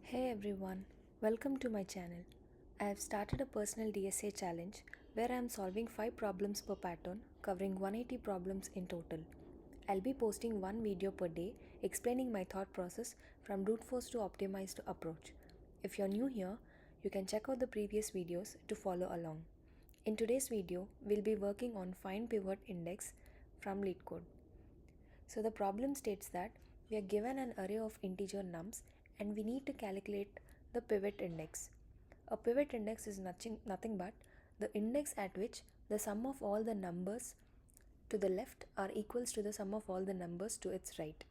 Hey everyone, welcome to my channel. I have started a personal DSA challenge where I am solving 5 problems per pattern, covering 180 problems in total. I'll be posting one video per day explaining my thought process from brute force to optimized approach. If you're new here, you can check out the previous videos to follow along. In today's video, we'll be working on find pivot index from LeetCode. So the problem states that we are given an array of integer nums and we need to calculate the pivot index. A pivot index is nothing but the index at which the sum of all the numbers to the left are equals to the sum of all the numbers to its right.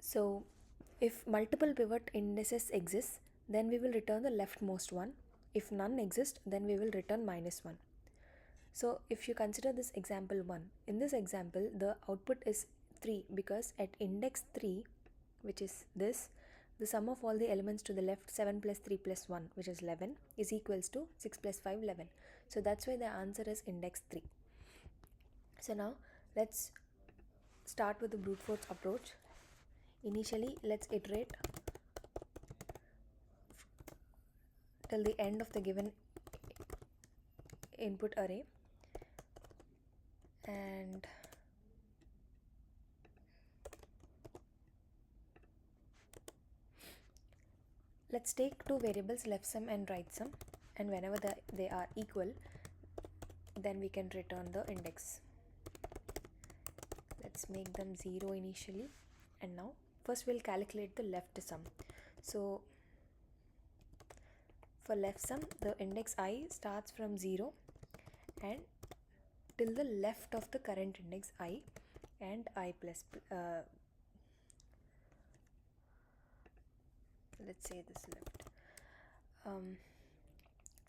So if multiple pivot indices exist, then we will return the leftmost one. If none exist, then we will return -1. So if you consider this example 1, in this example the output is 3 because at index 3, which is this, the sum of all the elements to the left 7 plus 3 plus 1, which is 11, is equals to 6 plus 5, 11. So that's why the answer is index 3. So now let's start with the brute force approach. Initially let's iterate till the end of the given input array, and let's take two variables left sum and right sum, and whenever they are equal, then we can return the index. Let's make them 0 initially, and now first we'll calculate the left sum. So for left sum, the index I starts from 0 and till the left of the current index I and I plus let's say this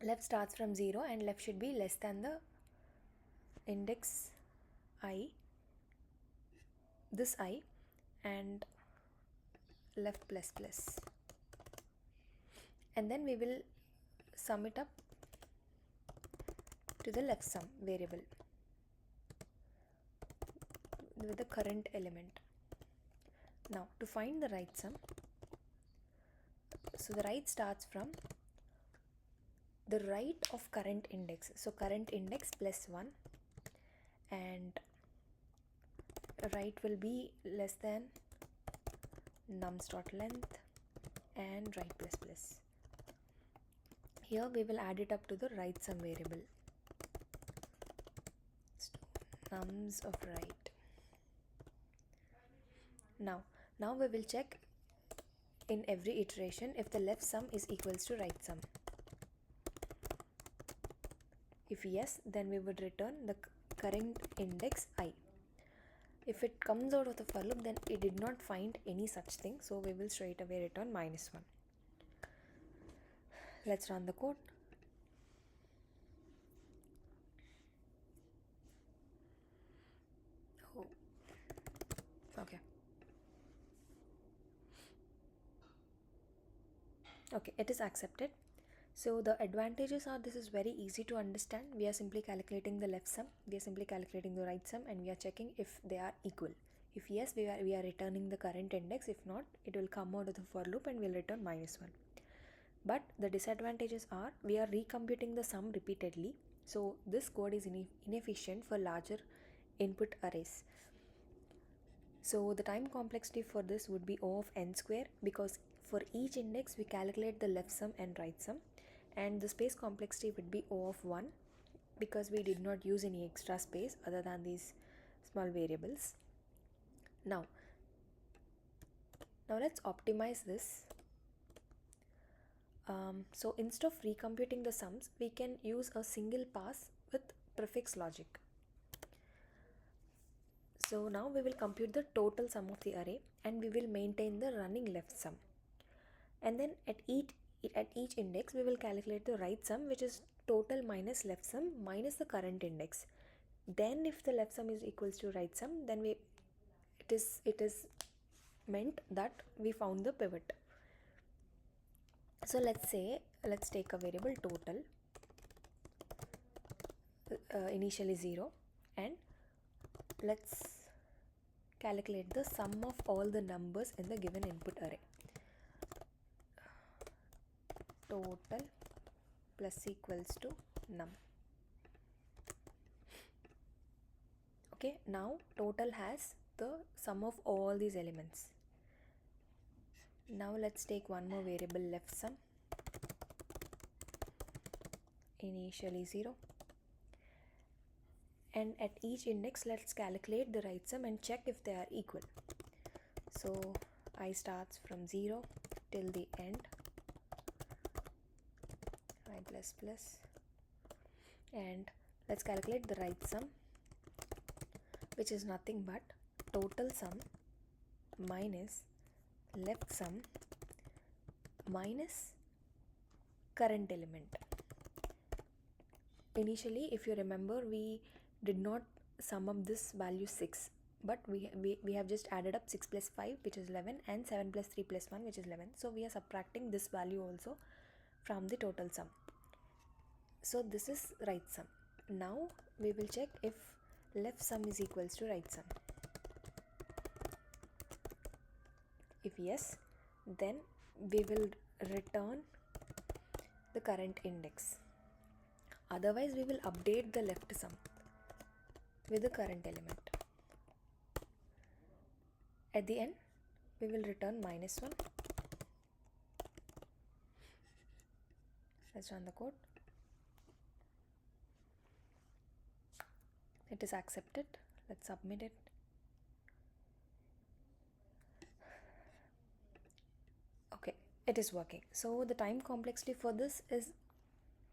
left starts from 0 and left should be less than the index I, this I, and left plus plus, and then we will sum it up to the left sum variable with the current element. Now to find the right sum, so the right starts from the right of current index, so current index plus 1, and right will be less than nums dot length and right plus plus. Here we will add it up to the right sum variable, nums of right. Now we will check in every iteration if the left sum is equals to right sum. If yes, then we would return the current index I. If it comes out of the for loop, then it did not find any such thing, so we will straight away return -1. Let's run the code. Oh, okay. Okay, it is accepted. So the advantages are, this is very easy to understand. We are simply calculating the left sum, we are simply calculating the right sum, and we are checking if they are equal. If yes, we are returning the current index. If not, it will come out of the for loop and will return -1. But the disadvantages are, we are recomputing the sum repeatedly, so this code is inefficient for larger input arrays. So the time complexity for this would be O of n square, because for each index we calculate the left sum and right sum, and the space complexity would be O of 1, because we did not use any extra space other than these small variables. Now let's optimize this. So instead of recomputing the sums, we can use a single pass with prefix logic. So now we will compute the total sum of the array and we will maintain the running left sum. And then at each index we will calculate the right sum, which is total minus left sum minus the current index. Then if the left sum is equals to right sum, then it is meant that we found the pivot. So let's take a variable total, initially 0, and let's calculate the sum of all the numbers in the given input array. Total plus equals to num. Okay, now total has the sum of all these elements. Now let's take one more variable, left sum, initially 0, and at each index let's calculate the right sum and check if they are equal. So I starts from 0 till the end, I plus plus, and let's calculate the right sum, which is nothing but total sum minus left sum minus current element. Initially, if you remember, we did not sum up this value 6, but we have just added up 6 plus 5, which is 11, and 7 plus 3 plus 1, which is 11. So we are subtracting this value also from the total sum. So this is right sum. Now we will check if left sum is equals to right sum. If yes, then we will return the current index. Otherwise, we will update the left sum with the current element. At the end, we will return minus 1. Let's run the code. It is accepted. Let's submit it. Okay, it is working. So the time complexity for this is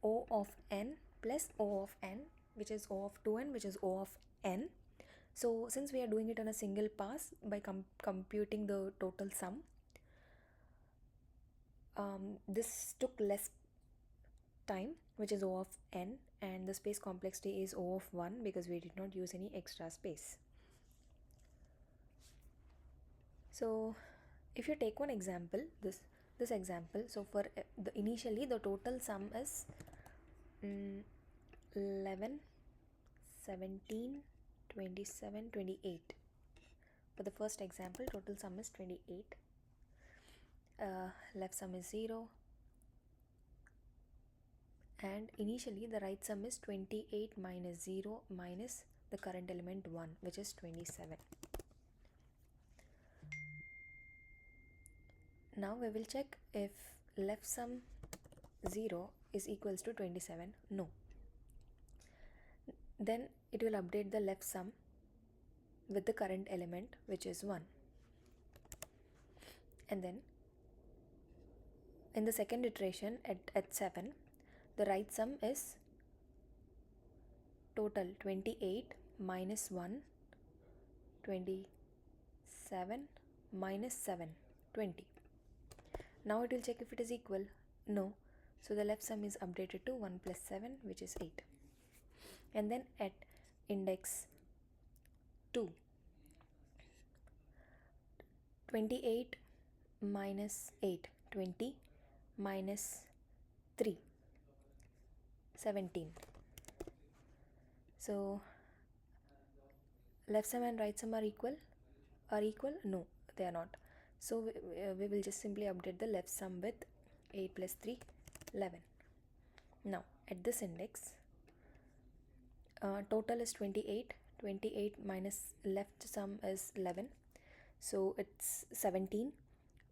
O of n plus O of n, which is O of 2n, which is O of n. So since we are doing it on a single pass by computing the total sum, this took less time, which is O of n, and the space complexity is O of 1 because we did not use any extra space. So if you take one example, this example, so for initially the total sum is 11, 17, 27, 28. For the first example, total sum is 28. Left sum is 0, and initially the right sum is 28 minus 0 minus the current element 1, which is 27. Now we will check if left sum 0 is equals to 27. No. Then it will update the left sum with the current element, which is 1. And then in the second iteration at 7, the right sum is total 28 minus 1, 27 minus 7, 20. Now it will check if it is equal. No. So the left sum is updated to 1 plus 7, which is 8. And then at index 2, 28 minus 8, 20 minus 3, 17. So left sum and right sum are equal? No, they are not. So we will just simply update the left sum with 8 plus 3, 11. Now at this index, total is 28. 28 minus left sum is 11. So it's 17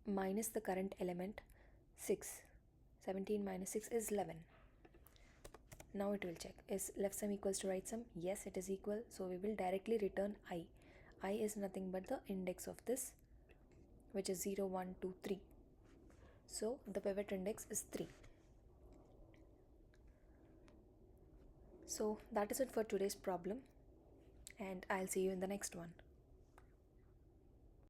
minus the current element 6. 17 minus 6 is 11. Now it will check, is left sum equals to right sum? Yes, it is equal. So we will directly return I. I is nothing but the index of this, which is 0, 1, 2, 3. So the pivot index is 3. So that is it for today's problem, and I'll see you in the next one.